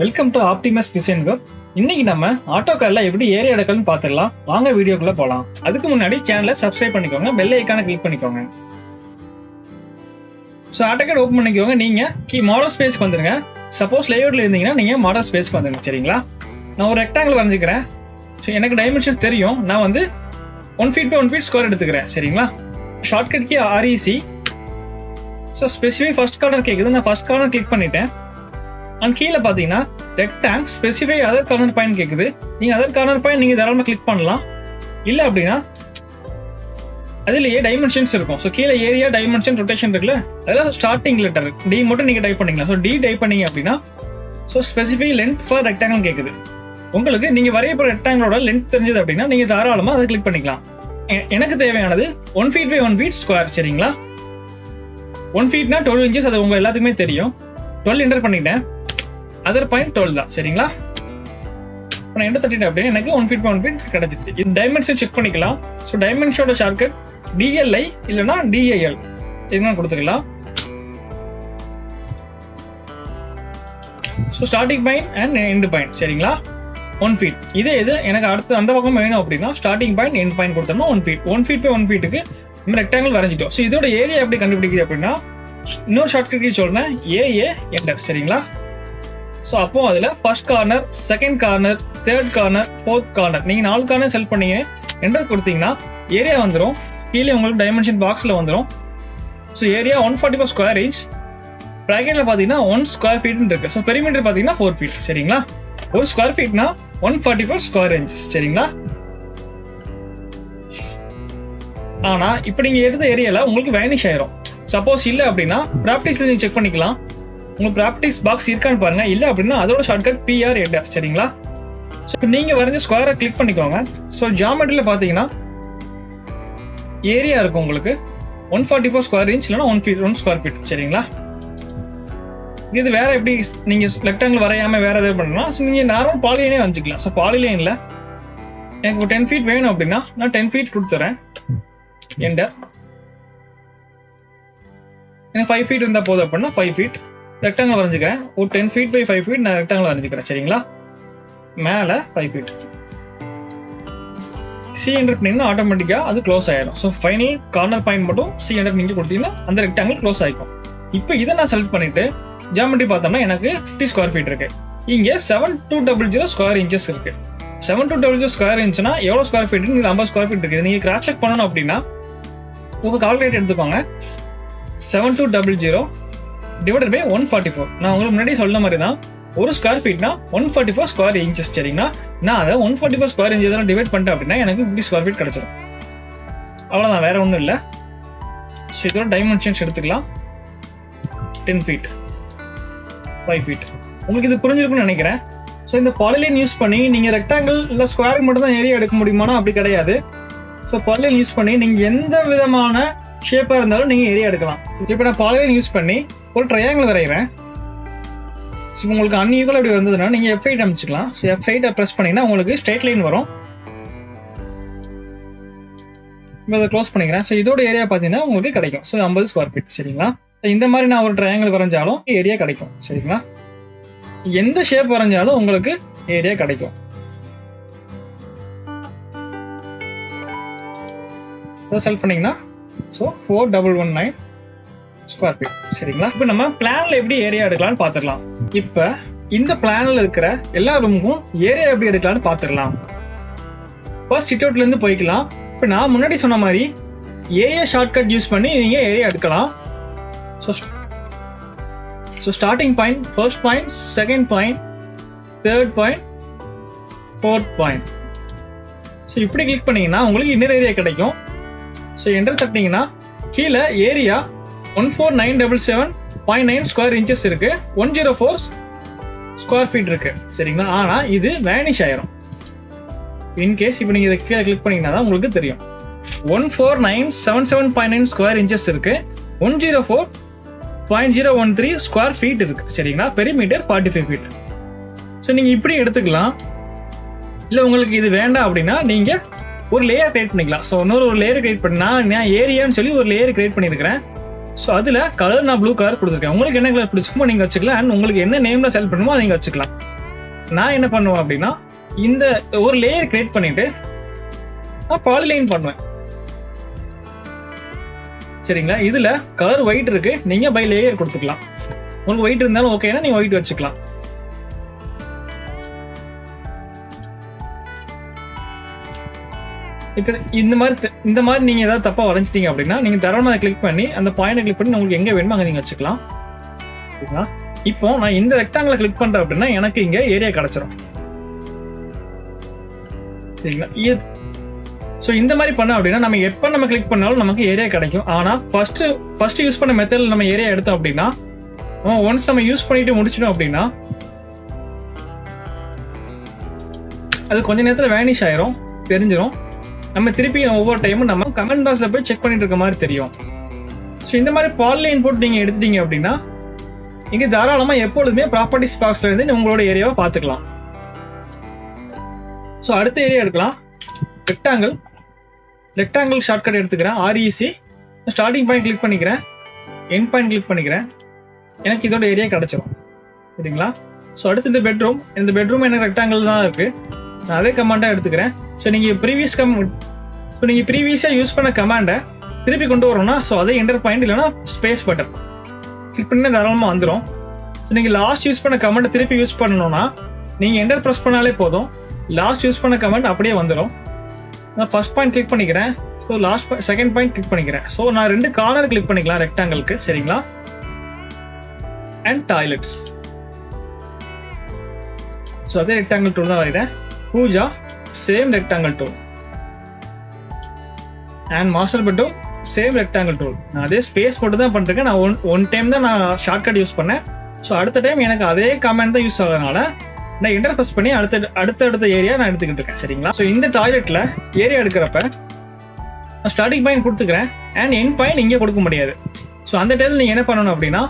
Welcome to Optimus design work. இன்னைக்கு நம்ம ஆட்டோகார்ல எப்படி ஏரியா எடுக்கலாம்னு பார்த்துடலாம். வாங்க வீடியோக்குள்ள போகலாம். அதுக்கு முன்னாடி சேனலை சப்ஸ்கிரைப் பண்ணிக்கோங்க, பெல் ஐக்கானை கிளிக் பண்ணிக்கோங்க. ஸோ ஆட்டோகார்ட் ஓப்பன் பண்ணிக்கோங்க. நீங்க மாடல் ஸ்பேஸ்க்கு வந்துருங்க. சப்போஸ் லேஅவுட்ல இருந்தீங்கன்னா நீங்க மாடல் ஸ்பேஸ்க்கு வந்துருங்க. சரிங்களா? நான் ஒரு ரெக்டாங்கிள் வரைஞ்சிக்கிறேன். ஸோ எனக்கு டைமென்ஷன்ஸ் தெரியும். நான் வந்து 1 feet by 1 feet ஸ்கொயர் எடுத்துக்கிறேன். சரிங்களா? Shortcut key REC. So specify first corner கேட்குது. நான் ஃபர்ஸ்ட் கார்னர் கிளிக் பண்ணிட்டேன். அண்ட் கீழே பார்த்தீங்கன்னா rectang specify other corner point கேட்குது. நீங்கள் அதர் கார்னர் பாயிண்ட் நீங்கள் தாராளமாக கிளிக் பண்ணலாம். இல்லை அப்படின்னா அதுலேயே டைமென்ஷன்ஸ் இருக்கும். ஸோ கீழே ஏரியா, டைமென்ஷன், ரொட்டேஷன் இருக்குல்ல, அதெல்லாம் ஸ்டார்டிங் லெட்டர் டி மட்டும் நீங்கள் டைப் பண்ணிக்கலாம். ஸோ டி டைப் பண்ணீங்க அப்படின்னா so specify length for rectangle கேட்குது. உங்களுக்கு நீங்கள் வரைய போகிற ரெக்டாங்கிளோட லென்த் தெரிஞ்சது அப்படின்னா நீங்கள் தாராளமாக அதை கிளிக் பண்ணிக்கலாம். எனக்கு தேவையானது 1 feet by 1 feet ஸ்கொயர். சரிங்களா? 1 feetனா 12 inches. அது உங்கள் எல்லாத்துக்குமே தெரியும். 12 என்டர் பண்ணிட்டேன். அதர் பாயிண்ட் 12 தான். சரிங்களா? நான் என்டர் தட்டிட்டேன் அப்படியே எனக்கு 1 feet by 1 feet கிடைச்சிச்சு. இந்த டைமென்ஷன் செக் பண்ணிக்கலாம். ஸோ டைமென்ஷனோட ஷார்ட்கட் DLI இல்லைன்னா DIL இதுதான் கொடுத்துக்கலாம். So starting point and end point. சரிங்களா? 1 feet. இது எனக்கு அடுத்து அந்த பக்கம் வேணும் அப்படின்னா ஸ்டார்டிங் பாயிண்ட் எண்ட் பாயிண்ட் கொடுத்தோம்னா 1 feet. 1 feet by 1 feetக்கு நம்ம ரெக்டாங்கிள் வரைஞ்சிட்டோம். ஸோ இதோட ஏரியா எப்படி கண்டுபிடிக்குது அப்படின்னா இன்னொரு ஷார்ட்கட் கீ சொல்றேன், AA என்டர். சரிங்களா? ஸோ அப்போ அதில் first corner, second corner, third corner, fourth corner நீங்கள் 4 கார்னர் செலக்ட் பண்ணி என்டர் கொடுத்தீங்கன்னா ஏரியா வந்துடும். கீழே உங்களுக்கு டைமென்ஷன் பாக்ஸில் வந்துடும். So area 144 square inch. ப்ராக்கெட்டில் பார்த்தீங்கன்னா 1 ஸ்கொயர் ஃபீட்னு இருக்கு. ஸோ பெரிமீட்டர் பார்த்தீங்கன்னா 4 feet. சரிங்களா? ஒரு ஸ்கொயர் ஃபீட்னா 144 ஸ்கொயர் இன்ச்சஸ். சரிங்களா? ஆனால் இப்போ நீங்கள் எடுத்த ஏரியாவில் உங்களுக்கு வேனிஷ் ஆயிரும். சப்போஸ் இல்லை அப்படின்னா ப்ராப்பர்ட்டிஸில் நீங்கள் செக் பண்ணிக்கலாம். உங்களுக்கு ப்ராப்பர்ட்டிஸ் பாக்ஸ் இருக்கான்னு பாருங்க. இல்லை அப்படின்னா அதோட ஷார்ட்கட் PR என்டர். சரிங்களா? ஸோ நீங்கள் வரைஞ்ச ஸ்கொயரை கிளிக் பண்ணிக்கோங்க. ஸோ ஜியாமெட்ரியில் பார்த்தீங்கன்னா ஏரியா இருக்கும் உங்களுக்கு 144 ஸ்கொயர் இன்ச் இல்லைன்னா 1 ஸ்கொயர் ஃபீட். சரிங்களா? இது வேற எப்படி நீங்கள் ரெக்டாங்கிள் வரையாமல் வேற எதாவது பண்ணலாம். ஸோ நீங்கள் நார்மல் பாலிலைனே வரைஞ்சிக்கலாம். ஸோ பாலிலைனில் எனக்கு 10 feet வேணும் அப்படின்னா நான் 10 feet கொடுத்துறேன். என்டர். எனக்கு 5 feet இருந்தால் போதும் அப்படின்னா 5 feet ரெக்டாங்கிள் வரைஞ்சிக்கிறேன். ஒரு 10 feet by 5 feet நான் ரெக்டாங்கிள் வரைஞ்சிக்கிறேன். சரிங்களா? மேலே 5 feet. C என்டர் பண்ணிங்கன்னா ஆட்டோமேட்டிக்காக அது க்ளோஸ் ஆயிடும். ஸோ ஃபைனல் கார்னர் பாயிண்ட் மட்டும் C என்டர் நீங்கள் கொடுத்தீங்கன்னா அந்த ரெக்டாங்கிள் க்ளோஸ் ஆகிக்கும். இப்போ இதை நான் செலக்ட் பண்ணிட்டு ஜியாமெட்ரி பார்த்தோம்னா எனக்கு 50 ஸ்கொயர் ஃபீட் இருக்கு. இங்கே 7200 ஸ்கொயர் இன்ச்சஸ் இருக்கு. 7200 ஸ்கொயர் இன்ச்னா எவ்வளோ ஸ்கொயர் ஃபீட்? 50 ஸ்கொயர் ஃபீட் இருக்குது. நீங்கள் கிராஸ் செக் பண்ணணும் அப்படின்னா உங்கள் கால்குலேட்டர் எடுத்துக்கோங்க. 7200 டிவைடட் பை 144. நான் உங்களுக்கு முன்னாடி சொன்ன மாதிரி தான் ஒரு ஸ்கொயர் ஃபீட்னா 144 ஸ்கொயர் இன்ச்சஸ். சரிங்களா? நான் அதை 144 ஸ்கொயர் இன்ச்சஸ் டிவைட் பண்ணிட்டேன் அப்படின்னா எனக்கு 50 ஸ்கொயர் ஃபீட் கிடைச்சிடும். அவ்வளோதான், வேற ஒன்றும் இல்லை. ஸோ இதோட டைமென்ஷன்ஸ் எடுத்துக்கலாம். 10 feet, 5 feet. உங்களுக்கு இது புரிஞ்சிருக்குன்னு நினைக்கிறேன். ஸோ இந்த பாலிலைன் யூஸ் பண்ணி நீங்கள் ரெக்டாங்கிள் இல்லை ஸ்கொயருக்கு மட்டும் தான் ஏரியா எடுக்க முடியுமானா அப்படி கிடையாது. ஸோ பாலிலைன் யூஸ் பண்ணி நீங்கள் எந்த விதமான ஷேப்பாக இருந்தாலும் நீங்கள் ஏரியா எடுக்கலாம். இப்போ நான் பாலிலைன் யூஸ் பண்ணி ஒரு ட்ரையாங்கிள் வரைகிறேன். ஸோ உங்களுக்கு அன்இக்குவல் அப்படி வந்ததுன்னா நீங்கள் F8 அமைச்சிக்கலாம். ஸோ F8 ப்ரெஸ் பண்ணிங்கன்னா உங்களுக்கு ஸ்ட்ரெயிட் லைன் வரும். இப்போ அதை க்ளோஸ் பண்ணிக்கிறேன். ஸோ இதோட ஏரியா பார்த்தீங்கன்னா உங்களுக்கு கிடைக்கும். So 50 square feet. சரிங்களா? இந்த மாதிரி நான் ஒரு ட்ரையாங்கிள் வரைஞ்சாலும் ஏரியா கிடைக்கும். சரிங்களா? எந்த ஷேப் வரைஞ்சாலும் உங்களுக்கு ஏரியா கிடைக்கும். செலக்ட் பண்ணீங்கன்னா ஸோ 4119 ஸ்கொயர் ஃபீட். சரிங்களா? இப்போ நம்ம பிளான்ல எப்படி ஏரியா எடுக்கலாம்னு பார்த்துடலாம். இப்போ இந்த பிளான்ல இருக்கிற எல்லா ரூமுக்கும் ஏரியா எப்படி எடுக்கலாம்னு பார்த்துடலாம். ஃபர்ஸ்ட் சிட் அவுட்ல இருந்து போய்க்கலாம். இப்போ நான் முன்னாடி சொன்ன மாதிரி AA ஷார்ட்கட் யூஸ் பண்ணி நீங்க ஏரியா எடுக்கலாம். So starting point, first point, second point, third point, fourth point. So இப்படி கிளிக் பண்ணீங்கன்னா உங்களுக்கு இன்னர் ஏரியா கிடைக்கும். ஸோ என்டர் தட்டிங்கன்னா கீழே ஏரியா 14977.9 ஸ்கொயர் இன்ச்சஸ் இருக்கு. 104 ஸ்கொயர் ஃபீட் இருக்கு. சரிங்களா? ஆனால் இது வேனிஷ் ஆயிரும். இன்கேஸ் இப்போ நீங்கள் இதை கீழே கிளிக் பண்ணீங்கன்னா தான் உங்களுக்கு தெரியும். 14977.9 ஸ்கொயர் இன்ச்சஸ் இருக்கு. 104.013 ஸ்கொயர் ஃபீட் இருக்கு. சரிங்களா? Perimeter 45 feet. ஸோ நீங்கள் இப்படி எடுத்துக்கலாம். இல்லை உங்களுக்கு இது வேண்டாம் அப்படின்னா நீங்கள் ஒரு லேயர் கிரியேட் பண்ணிக்கலாம். ஸோ இன்னொரு லேயர் கிரியேட் பண்ணா நான் ஏரியான்னு சொல்லி ஒரு லேயர் கிரியேட் பண்ணியிருக்கிறேன். ஸோ அதில் கலர் நான் ப்ளூ கலர் கொடுத்துருக்கேன். உங்களுக்கு என்ன கலர் பிடிச்சிக்குமோ நீங்கள் வச்சுக்கலாம். அண்ட் உங்களுக்கு என்ன நேமில் செலக்ட் பண்ணுமோ அதை நீங்கள் வச்சுக்கலாம். நான் என்ன பண்ணுவேன் அப்படின்னா இந்த ஒரு லேயர் கிரியேட் பண்ணிட்டு நான் பாலிலைன் பண்ணுவேன். சரிங்களா? இதில் கலர் ஒயிட் இருக்கு, நீங்கள் பை லேயர் கொடுத்துக்கலாம். உங்களுக்கு ஒயிட் இருந்தாலும் ஓகேனா நீங்கள் ஒயிட் வச்சுக்கலாம். இப்போ இந்த மாதிரி நீங்கள் ஏதாவது தப்பாக வரைஞ்சிட்டீங்க அப்படின்னா நீங்கள் தாராளமாக கிளிக் பண்ணி அந்த பாயிண்டை கிளிக் பண்ணி உங்களுக்கு எங்கே வேணுமோ அங்கே நீங்கள் வச்சுக்கலாம். சரிங்களா? இப்போ நான் இந்த ரெக்டாங்கிளை கிளிக் பண்ணுறேன் அப்படின்னா எனக்கு இங்கே ஏரியா கிடச்சிரும். சரிங்களா? ஸோ இந்த மாதிரி பண்ண அப்படின்னா நம்ம எப்போ நம்ம கிளிக் பண்ணாலும் நமக்கு ஏரியா கிடைக்கும். ஆனால் ஃபர்ஸ்ட் யூஸ் பண்ண மெத்தடில் நம்ம ஏரியா எடுத்தோம் அப்படின்னா ஒன்ஸ் நம்ம யூஸ் பண்ணிட்டு முடிச்சிடும் அப்படின்னா அது கொஞ்ச நேரத்தில் வேனிஷ் ஆயிரும், தெரிஞ்சிடும். நம்ம திருப்பி ஒவ்வொரு டைமும் நம்ம கமெண்ட் பாக்ஸில் போய் செக் பண்ணிட்டு இருக்க மாதிரி தெரியும். ஸோ இந்த மாதிரி பாலிலைன் போட்டு நீங்கள் எடுத்துட்டீங்க அப்படின்னா இங்கே தாராளமாக எப்பொழுதுமே ப்ராப்பர்ட்டிஸ் பாக்ஸில் இருந்து உங்களோட ஏரியாவை பார்த்துக்கலாம். ஸோ அடுத்த ஏரியா எடுக்கலாம். ரெக்டாங்கிள் ஷார்ட்கட் எடுத்துக்கிறேன். REC ஸ்டார்டிங் பாயிண்ட் கிளிக் பண்ணிக்கிறேன், எண்ட் பாயிண்ட் கிளிக் பண்ணிக்கிறேன். எனக்கு இதோட ஏரியா கிடச்சிரும். சரிங்களா? ஸோ அடுத்து இந்த பெட்ரூம் எனக்கு ரெக்டாங்கிள் தான் இருக்குது. நான் அதே கமாண்டாக எடுத்துக்கிறேன். ஸோ நீங்கள் ப்ரீவியஸாக யூஸ் பண்ண கமாண்டை திருப்பி கொண்டு வரணும்னா ஸோ அதே என்டர் பாயிண்ட் இல்லைனா ஸ்பேஸ் பட்டன் கிளிக் பண்ணி தாராளமாக வந்துடும். ஸோ நீங்கள் லாஸ்ட் யூஸ் பண்ண கமாண்டை திருப்பி யூஸ் பண்ணணும்னா நீங்கள் என்டர் ப்ரெஸ் பண்ணாலே போதும், லாஸ்ட் யூஸ் பண்ண கமாண்ட் அப்படியே வந்துடும். நான் ஃபர்ஸ்ட் பாயிண்ட் கிளிக் பண்ணிக்கிறேன். ஸோ செகண்ட் பாயிண்ட் கிளிக் பண்ணிக்கிறேன். ஸோ நான் 2 கார்னர் கிளிக் பண்ணிக்கலாம் ரெக்டாங்கிளுக்கு. சரிங்களா? And toilets. ஸோ அதே ரெக்டாங்கிள் டூல் தான் வரைகிறேன். Pooja same rectangle tool and master bedroom same rectangle tool. நான் அதே ஸ்பேஸ் போட்டு தான் பண்ணிருக்கேன். நான் ஒன் டைம் தான் நான் ஷார்ட்கட் யூஸ் பண்ணேன். ஸோ அடுத்த டைம் எனக்கு அதே கமெண்ட் தான் யூஸ் ஆகிறதுனால நான் என்டர் ப்ரெஸ் பண்ணி அடுத்த ஏரியா நான் எடுத்துக்கிட்டு இருக்கேன். சரிங்களா? ஸோ இந்த டாய்லெட்டில் ஏரியா எடுக்கிறப்ப நான் ஸ்டார்டிங் பாயிண்ட் கொடுத்துக்கிறேன் அண்ட் எண்ட் பாயிண்ட் இங்கே கொடுக்க முடியாது. ஸோ அந்த டைமில் நீங்கள் என்ன பண்ணணும் அப்படின்னா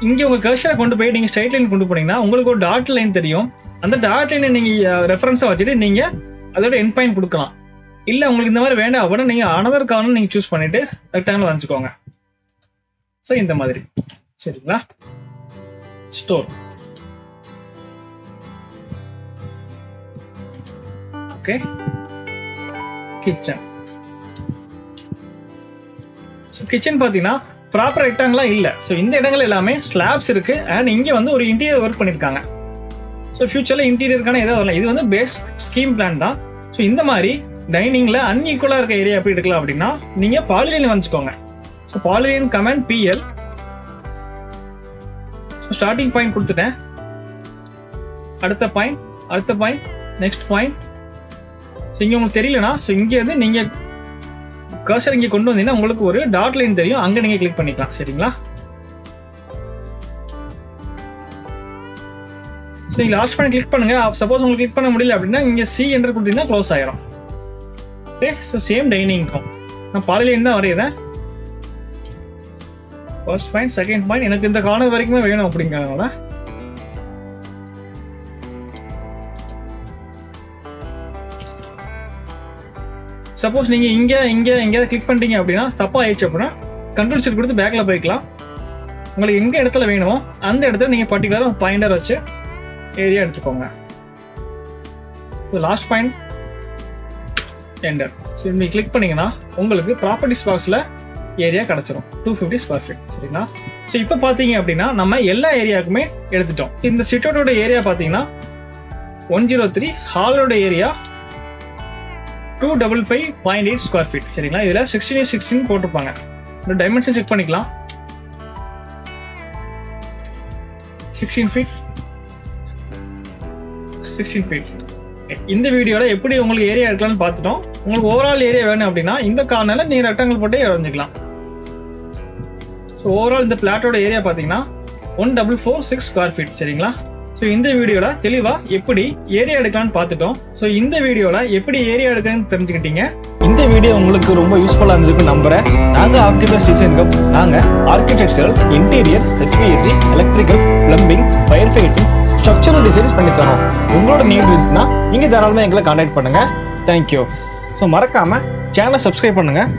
இங்கே உங்கள் கர்சரை கொண்டு போய் நீங்கள் ஸ்ட்ரைட் லைன் கொண்டு போனீங்கன்னா உங்களுக்கு ஒரு டாட் லைன் தெரியும். அந்த டாட் லைனை நீங்கள் ரெஃபரன்ஸாக வச்சுட்டு நீங்கள் அதோட எண்ட் பாயிண்ட் கொடுக்கலாம். இல்லை உங்களுக்கு இந்த மாதிரி வேண்டாம் அப்படின்னா நீங்கள் அனதர் கார்னர் நீங்கள் சூஸ் பண்ணிவிட்டு ரெக்டாங்கிள் வச்சுக்கோங்க. ஸோ இந்த மாதிரி. சரிங்களா? Store. Okay. Kitchen. So kitchen பார்த்தீங்கன்னா ப்ராப்பர் ரெக்டாங்கிளாக இல்லை. ஸோ இந்த இடங்கள் எல்லாமே ஸ்லாப்ஸ் இருக்குது அண்ட் இங்கே வந்து ஒரு இன்டீரியர் ஒர்க் பண்ணியிருக்காங்க. ஸோ ஃபியூச்சரில் இன்டீரியருக்கான ஏதாவது வரலாம். இது வந்து பேஸ் ஸ்கீம் பிளான் தான். ஸோ இந்த மாதிரி டைனிங்கில் அன்ஈக்குவலாக இருக்க ஏரியா எப்படி எடுக்கலாம் அப்படின்னா நீங்கள் பாலிலைன் வந்துச்சுக்கோங்க. So polyline command PL. So starting point கொடுத்துட்டேன், அடுத்த பாயிண்ட் நெக்ஸ்ட் பாயிண்ட். ஸோ இங்கே உங்களுக்கு தெரியலனா ஸோ இங்கேருந்து நீங்கள் கர்சர் இங்கே கொண்டு வந்தீங்கன்னா உங்களுக்கு ஒரு டாட் லைன் தெரியும், அங்கே நீங்கள் கிளிக் பண்ணிக்கலாம். சரிங்களா? ஸோ நீங்கள் லாஸ்ட் பாயிண்ட் கிளிக் பண்ணுங்க. சப்போஸ் உங்களுக்கு கிளிக் பண்ண முடியல அப்படின்னா இங்கே C என்டர் கொடுத்தீங்கன்னா க்ளோஸ் ஆயிரும். ஓகே. ஸோ சேம் டைனிங்க்கும் நான் பாலிலைன் தான் வரையிறேன். ஃபர்ஸ்ட் பாயிண்ட் செகண்ட் பாயிண்ட் எனக்கு இந்த கார்னர் வரைக்குமே வேணும் அப்படிங்கிறதுனால சப்போஸ் நீங்கள் எங்கேயாவது கிளிக் பண்ணிட்டீங்க அப்படின்னா தப்பாக ஆயிடுச்சு அப்படின்னா கண்ட்ரோல் ஷிஃப்ட் கொடுத்து பேக்கில் போய்க்கலாம். உங்களுக்கு எங்கே இடத்துல வேணுமோ அந்த இடத்துல நீங்கள் பர்டிகுலராக பாயிண்டர் வச்சு ஏரியா எடுத்துக்கோங்க. Last point enter. ஸோ நீங்கள் கிளிக் பண்ணீங்கன்னா உங்களுக்கு ப்ராப்பர்ட்டிஸ் பாக்ஸில் ஏரியா கிடச்சிரும் 250 ஸ்கொயர் ஃபீட். சரிங்களா? ஸோ இப்போ பார்த்தீங்க அப்படின்னா நம்ம எல்லா ஏரியாவுக்குமே எடுத்துட்டோம். இந்த சிட்டோட ஏரியா பார்த்தீங்கன்னா 103, ஹாலோட ஏரியா 255.8 ஸ்கொயர் ஃபீட். சரிங்களா? இதில் 16 போட்டிருப்பாங்க. இந்த டைமென்ஷன் செக் பண்ணிக்கலாம். 16 ஃபீட். இந்த வீடியோவில் எப்படி உங்களுக்கு ஏரியா எடுக்கலாம்னு பார்த்துட்டோம். உங்களுக்கு ஓவரால் ஏரியா வேணும் அப்படின்னா இந்த கார்னரில் நீங்கள் ரெக்டாங்கிள் போட்டு வரைஞ்சிக்கலாம். ஸோ ஓவரால் இந்த பிளாட்டோட ஏரியா பார்த்தீங்கன்னா 1446 ஸ்கொயர் ஃபீட். சரிங்களா? ஸோ இந்த வீடியோவில் தெளிவாக எப்படி ஏரியா எடுக்கலாம்னு பார்த்துட்டோம். ஸோ இந்த வீடியோவில் எப்படி ஏரியா எடுக்கலாம்னு தெரிஞ்சுக்கிட்டீங்க. இந்த வீடியோ உங்களுக்கு ரொம்ப யூஸ்ஃபுல்லாக இருந்திருக்குன்னு நம்புறேன். நாங்கள் ஆப்டிமஸ் டிசைன் கப் நாங்கள் architectural, interior, HVAC, electrical, plumbing, fire fighting, structural designs பண்ணி தரோம். உங்களோட நீட் இருந்துச்சுன்னா நீங்கள் தாராளமாக எங்களை கான்டாக்ட் பண்ணுங்கள். தேங்க்யூ. ஸோ மறக்காமல் சேனலை சப்ஸ்கிரைப் பண்ணுங்கள்.